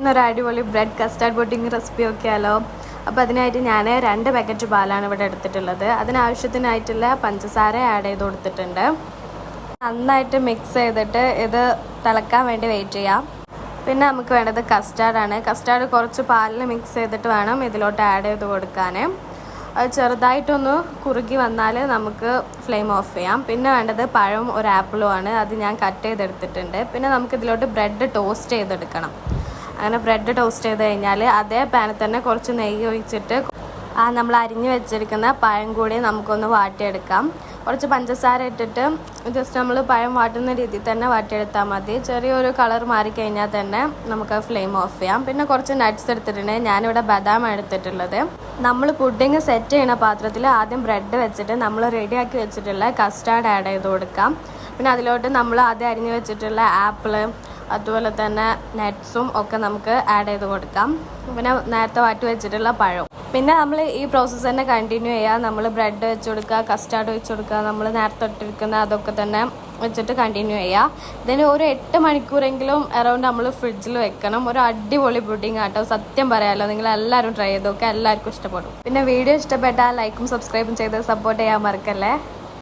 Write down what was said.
ഇന്നൊരു അടിപൊളി bread custard pudding recipe നോക്കിയാലോ. അപ്പോൾ അതിനായിട്ട് ഞാൻ 2 പാക്കറ്റ് പാലാണ് ഇവിടെ എടുത്തിട്ടുള്ളത്. അതിനാവശ്യത്തിനായിട്ടുള്ള പഞ്ചസാര ആഡ് ചെയ്ത് കൊടുത്തിട്ടുണ്ട്. നന്നായിട്ട് മിക്സ് ചെയ്തിട്ട് ഇത് തിളക്കാൻ വേണ്ടി വെയിറ്റ് ചെയ്യാം. പിന്നെ നമുക്ക് വേണ്ടത് കസ്റ്റാർഡാണ്. കസ്റ്റാർഡ് കുറച്ച് പാലിൽ മിക്സ് ചെയ്തിട്ട് വേണം ഇതിലോട്ട് ആഡ് ചെയ്ത് കൊടുക്കാൻ. അത് ചെറുതായിട്ടൊന്ന് കുറുകി വന്നാൽ നമുക്ക് ഫ്ലെയിം ഓഫ് ചെയ്യാം. പിന്നെ വേണ്ടത് പഴവും ഒരു ആപ്പിളും ആണ്. അത് ഞാൻ കട്ട് ചെയ്തെടുത്തിട്ടുണ്ട്. പിന്നെ നമുക്കിതിലോട്ട് ബ്രെഡ് ടോസ്റ്റ് ചെയ്തെടുക്കണം. അങ്ങനെ ബ്രെഡ് ടോസ്റ്റ് ചെയ്ത് കഴിഞ്ഞാൽ അതേ പാനിൽ തന്നെ കുറച്ച് നെയ്യ് ഒഴിച്ചിട്ട് നമ്മൾ അരിഞ്ഞ് വെച്ചിരിക്കുന്ന പഴം കൂടി നമുക്കൊന്ന് വാട്ടിയെടുക്കാം. കുറച്ച് പഞ്ചസാര ഇട്ടിട്ട് ജസ്റ്റ് നമ്മൾ പഴം വാട്ടുന്ന രീതിയിൽ തന്നെ വാട്ടിയെടുത്താൽ മതി. ചെറിയൊരു കളർ മാറിക്കഴിഞ്ഞാൽ തന്നെ നമുക്ക് ഫ്ലെയിം ഓഫ് ചെയ്യാം. പിന്നെ കുറച്ച് നട്ട്സ് എടുത്തിട്ടുണ്ട്. ഞാനിവിടെ ബദാം എടുത്തിട്ടുള്ളത്. നമ്മൾ പുഡിങ് സെറ്റ് ചെയ്യുന്ന പാത്രത്തിൽ ആദ്യം ബ്രെഡ് വെച്ചിട്ട് നമ്മൾ റെഡിയാക്കി വെച്ചിട്ടുള്ള കസ്റ്റാർഡ് ആഡ് ചെയ്ത് കൊടുക്കാം. പിന്നെ അതിലോട്ട് നമ്മൾ ആദ്യം അരിഞ്ഞ് വെച്ചിട്ടുള്ള ആപ്പിള് അതുപോലെ തന്നെ നട്ട്സും ഒക്കെ നമുക്ക് ആഡ് ചെയ്ത് കൊടുക്കാം. പിന്നെ നേരത്തെ വാട്ടി വെച്ചിട്ടുള്ള പഴം. പിന്നെ നമ്മൾ ഈ പ്രോസസ്സ് തന്നെ കണ്ടിന്യൂ ചെയ്യുക. നമ്മൾ ബ്രെഡ് വെച്ച് കൊടുക്കുക, കസ്റ്റാർഡ് വെച്ച് കൊടുക്കുക, നമ്മൾ നേരത്തെ ഇട്ടിരിക്കുന്ന അതൊക്കെ തന്നെ വെച്ചിട്ട് കണ്ടിന്യൂ ചെയ്യുക. ഇതിന് ഒരു 8 മണിക്കൂറെങ്കിലും അറൗണ്ട് നമ്മൾ ഫ്രിഡ്ജിൽ വെക്കണം. ഒരു അടിപൊളി പുഡിംഗ് ആട്ടോ, സത്യം പറയാമല്ലോ. നിങ്ങൾ എല്ലാവരും ട്രൈ ചെയ്ത് നോക്കുക, എല്ലാവർക്കും ഇഷ്ടപ്പെടും. പിന്നെ വീഡിയോ ഇഷ്ടപ്പെട്ടാൽ ലൈക്കും സബ്സ്ക്രൈബും ചെയ്ത് സപ്പോർട്ട് ചെയ്യാൻ മറക്കല്ലേ.